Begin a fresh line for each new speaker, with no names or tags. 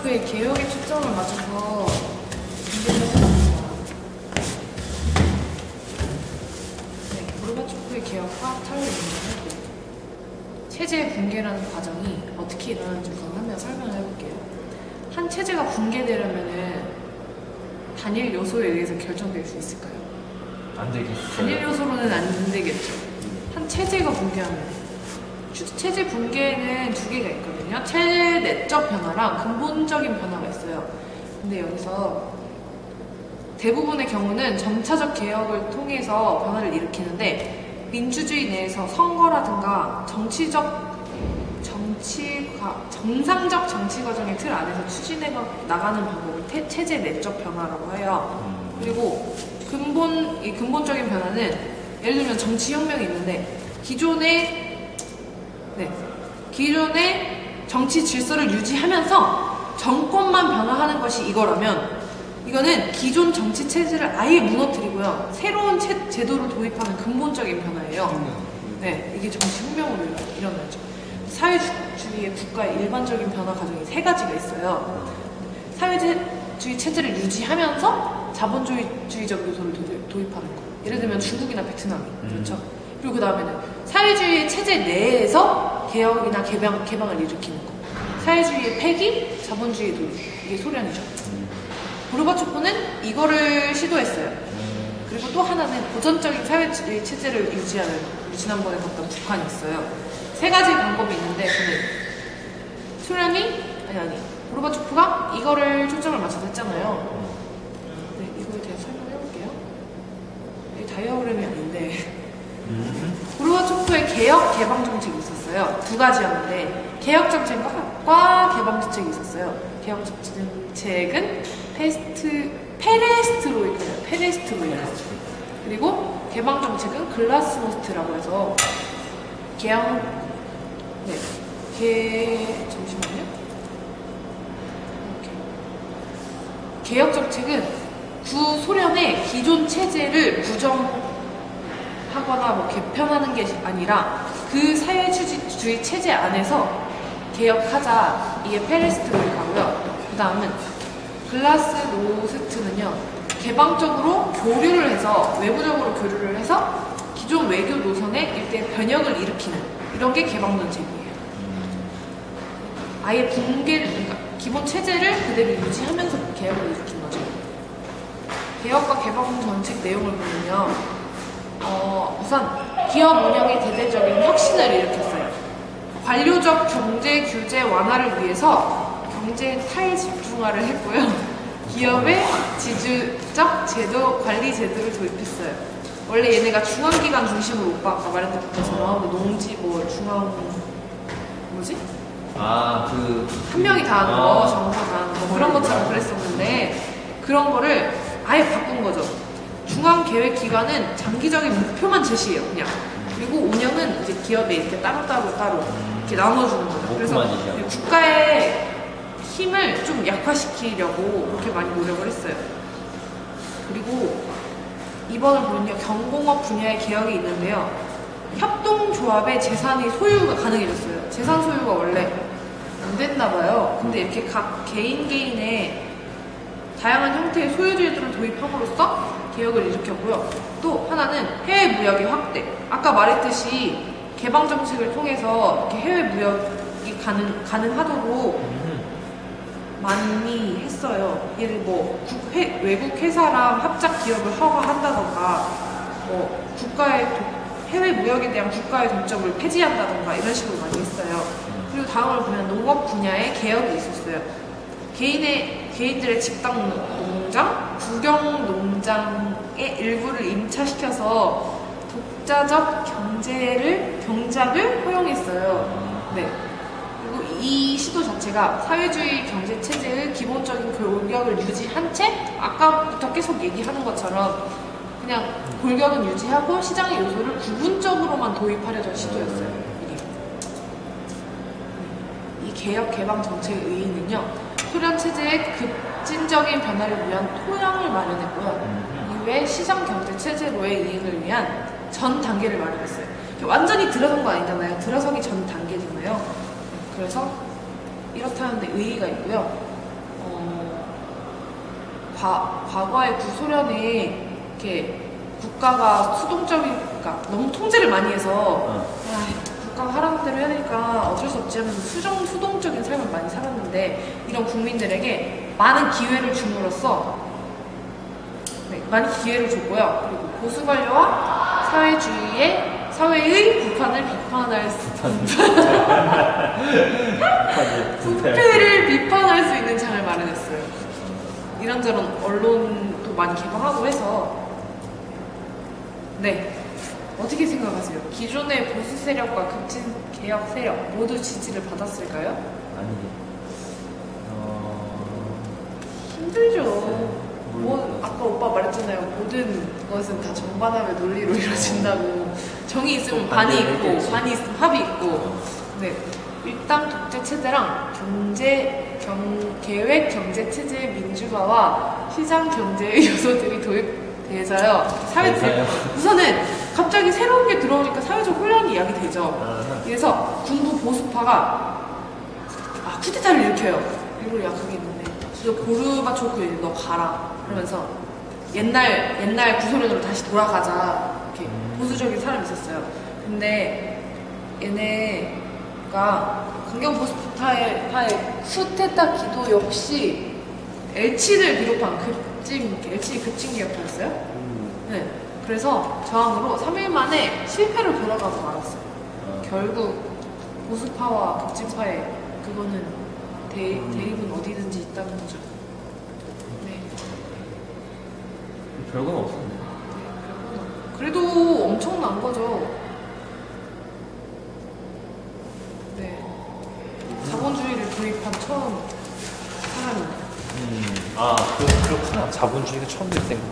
고르바초프의 개혁에 초점을 맞춰서 준비를 해봤습니다. 네, 고르바초프의 개혁과 탈레닌의 체제 붕괴라는 과정이 어떻게 일어나는지 한번 설명을 해볼게요. 한 체제가 붕괴되려면은 단일 요소에 의해서 결정될 수 있을까요?
안 되겠어요.
단일 요소로는 안 되겠죠. 한 체제가 붕괴하면 체제 붕괴에는 두 개가 있거든요. 체제 내적 변화랑 근본적인 변화가 있어요. 근데 여기서 대부분의 경우는 점차적 개혁을 통해서 변화를 일으키는데 민주주의 내에서 선거라든가 정상적 정치 과정의 틀 안에서 추진해 나가는 방법을 체제 내적 변화라고 해요. 그리고 근본적인 변화는 예를 들면 정치혁명이 있는데 기존의 정치 질서를 유지하면서 정권만 변화하는 것이 이거라면 이거는 기존 정치 체제를 아예 무너뜨리고요. 새로운 제도를 도입하는 근본적인 변화예요. 네, 이게 정치혁명으로 일어나죠. 사회주의의 국가의 일반적인 변화 과정이 세 가지가 있어요. 사회주의 체제를 유지하면서 자본주의적 요소를 도입하는 거. 예를 들면 중국이나 베트남이 그렇죠. 그리고 그 다음에는 사회주의 체제 내에서 개혁이나 개방을 일으키는 거. 사회주의의 폐기, 자본주의 도입. 이게 소련이죠. 고르바초프는 이거를 시도했어요. 그리고 또 하나는 고전적인 사회주의 체제를 유지하는, 우리 지난번에 봤던 북한이 있어요. 세 가지 방법이 있는데 고르바초프가 이거를 초점을 맞춰서 했잖아요. 네, 이거에 대해서 설명해볼게요. 이 다이어그램이 아닌데 고르바초프의 개혁 개방 정책이 있었어요. 두 가지였는데 개혁 정책과 개방 정책이 있었어요. 개혁 정책은 페레스트로이카. 그리고 개방 정책은 글라스노스트라고 해서 잠시만요. 개혁 정책은 구소련의 기존 체제를 부정하거나 개편하는 게 아니라 그 사회주의 체제 안에서 개혁하자. 이게 페레스트로이카고요. 그 다음은 글라스노스트는요, 개방적으로 교류를 해서, 외부적으로 교류를 해서 기존 외교 노선의 일대 변혁을 일으키는 이런 게 개방 정책이에요. 아예 그러니까 기본 체제를 그대로 유지하면서 개혁을 일으킨 거죠. 개혁과 개방 정책 내용을 보면요, 우선 기업 운영의 대대적인 혁신을 일으켰어요. 관료적 경제 규제 완화를 위해서 경제 탈집중화를 했고요. 기업의 지주적 제도, 관리 제도를 도입했어요. 원래 얘네가 중앙기관 중심으로 오빠 아까 말했던 것처럼 한 명이 다 하는 거, 정부가 다 하는 거, 그런 것처럼 그랬었는데 그런 거를 아예 바꾼 거죠. 중앙계획기관은 장기적인 목표만 제시해요, 그냥. 그리고 운영은 이제 기업에 이렇게 따로 이렇게 나눠주는 거죠. 그래서 국가의 힘을 좀 약화시키려고 그렇게 많이 노력을 했어요. 그리고 이번을 보면요, 경공업 분야의 개혁이 있는데요. 협동조합의 재산의 소유가 가능해졌어요. 재산 소유가 원래 안 됐나 봐요. 근데 이렇게 각 개인의 다양한 형태의 소유주의들을 도입함으로써 개혁을 일으켰고요. 또 하나는 해외 무역의 확대. 아까 말했듯이 개방 정책을 통해서 이렇게 해외 무역이 가능하도록 많이 했어요. 예를 외국 회사랑 합작 기업을 허가한다던가, 국가의 해외 무역에 대한 국가의 독점을 폐지한다던가 이런 식으로 많이 했어요. 그리고 다음을 보면 농업 분야의 개혁이 있었어요. 개인들의 집단 농장, 국영 농장의 일부를 임차시켜서 독자적 경작을 허용했어요. 네. 그리고 이 시도 자체가 사회주의 경제 체제의 기본적인 골격을 유지한 채 아까부터 계속 얘기하는 것처럼 그냥 골격은 유지하고 시장의 요소를 부분적으로만 도입하려던 시도였어요. 이 개혁 개방 정책의 의의는요, 소련 체제의 급진적인 변화를 위한 토양을 마련했고요. 이후에 시장 경제 체제로의 이행을 위한 전 단계를 마련했어요. 완전히 들어선 거 아니잖아요. 들어서기 전 단계잖아요. 그래서 이렇다는 데 의의가 있고요. 과거의 구소련에 이렇게 국가가 그러니까 너무 통제를 많이 해서 국가가 하라는 대로 해야 되니까 어쩔 수 없지 하면서 수동적인 삶을 많이 살았는데 이런 국민들에게 많은 기회를 줌으로써 많은 기회를 줬고요. 그리고 보수 관료와 사회의 불판을 비판할 부패를 비판할 수 있는 장을 마련했어요. 이런저런 언론도 많이 개방하고 해서 어떻게 생각하세요? 기존의 보수 세력과 급진 개혁 세력 모두 지지를 받았을까요?
아니,
힘들죠. 아까 오빠 말했잖아요. 모든 것은 다 정반합의 논리로 이루어진다고. 정이 있으면 반이 있고, 반이 있으면 합이 있고. 일당 독재 체제랑 계획 경제 체제의 민주화와 시장 경제의 요소들이 도입돼서요. 우선은 갑자기 새로운 게 들어오니까 사회적 혼란이 야기되죠. 그래서 군부 보수파가 쿠데타를 일으켜요. 일부러 약하게 있는데 너 고르바초프 너 가라 그러면서 옛날 구소련으로 다시 돌아가자 이렇게 보수적인 사람이 있었어요. 근데 얘네가 강경 보수파의 쿠데타 기도 역시 엘친을 비롯한 엘친이 급진 기업이었어요. 그래서 저항으로 3일 만에 실패를 돌아가고 말았어요. 결국 보수파와 급진파의 그거는 대립은 어디든지 있다는 거죠.
별건 없었네.
그래도 엄청난 거죠. 자본주의를 도입한 처음 사람입니다.
그렇구나. 자본주의가 처음 됐던 거.